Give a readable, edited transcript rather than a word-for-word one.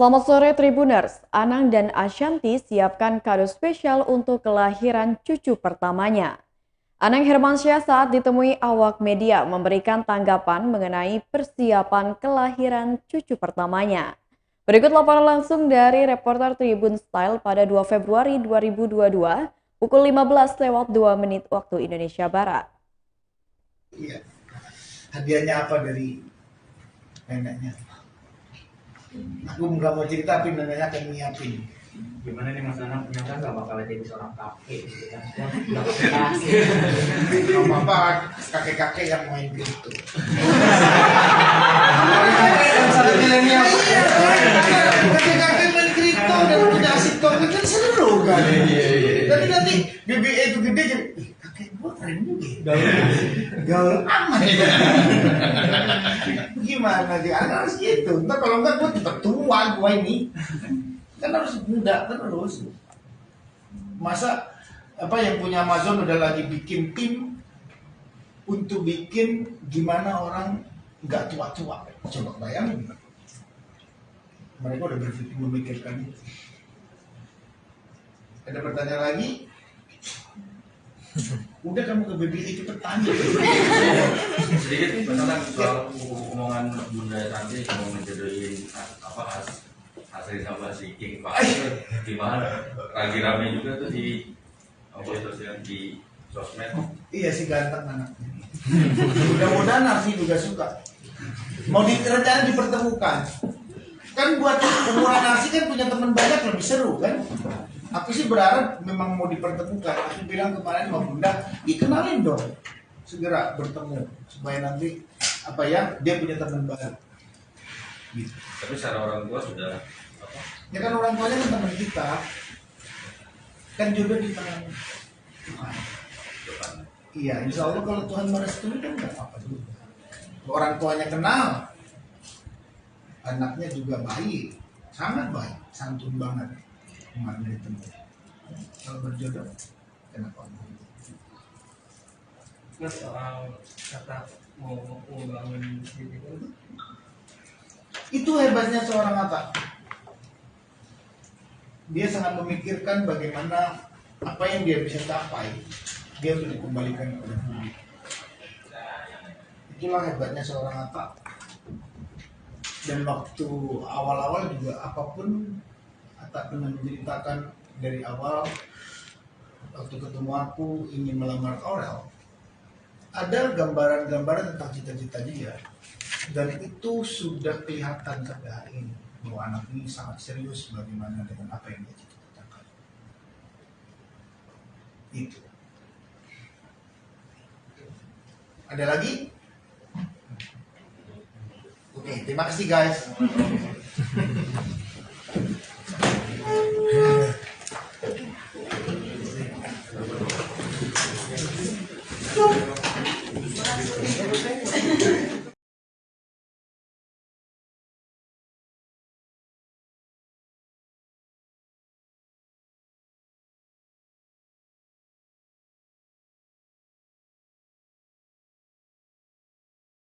Selamat sore Tribuners, Anang dan Ashanti siapkan kado spesial untuk kelahiran cucu pertamanya. Anang Hermansyah saat ditemui awak media memberikan tanggapan mengenai persiapan kelahiran cucu pertamanya. Berikut laporan langsung dari reporter Tribun Style pada 2 Februari 2022 pukul 15:02 waktu Indonesia Barat. Iya. Hadiahnya apa dari neneknya? Aku nggak mau cerita, tapi neneknya akan nyiapin. Gimana nih Mas Anang, ternyata nggak bakal jadi seorang kakek gitu kan? Kalau apa kakek-kakek yang main gitu. Kakek-kakek main kripto dan punya asik token kan seru kan? Tapi nanti BBA itu gede jadi, kakek gua keren juga. Gaul aman ya. Gimana dia? Harus gitu. Ntar kalau enggak gua tetap tua gua ini. Kan harus muda terus. Masa apa yang punya Amazon udah lagi bikin tim untuk bikin gimana orang nggak tua-tua. Coba bayangin. Mereka udah berpikir memikirkan itu. Ada pertanyaan lagi? Udah kamu ke BBI cepet tanya. Sedikit masalah soal omongan Bunda Santi mau menjodohin hasil sama si King Pak gimana? Lagi rame juga tuh di sosial di sosmed. Iya sih ganteng anaknya. Mudah-mudahan Narsi juga suka. Mau rencana dipertemukan. Kan buat umuran Narsi kan punya teman banyak lebih seru kan? Aku sih berharap memang mau dipertemukan. Aku bilang kemarin sama Bunda, dikenalin dong. Segera bertemu supaya nanti dia punya teman baru. Gitu. Tapi secara orang tua sudah Ya kan orang tuanya kan teman kita. Kan jodoh di tangan Tuhan. depan. Iya, insya Allah kalau Tuhan merestui kan nggak apa-apa juga. Orang tuanya kenal, anaknya juga baik, sangat baik, santun banget. Kemarin ditemu. Kalau berjodoh, kenapa enggak? Mas soal kata mau bangun gitu, Itu hebatnya seorang Atta. Dia sangat memikirkan bagaimana apa yang dia bisa capai, dia harus dikembalikan kepada publik. Itulah hebatnya seorang Atta. Dan waktu awal-awal juga apapun Atta pernah menceritakan dari awal, waktu ketemu aku ingin melamar Aurel, ada gambaran-gambaran tentang cita-cita dia, dan itu sudah kelihatan sampai hari ini bahwa anak ini sangat serius bagaimana dengan apa yang dia cita-citakan. Itu. Ada lagi? Oke, terima kasih guys.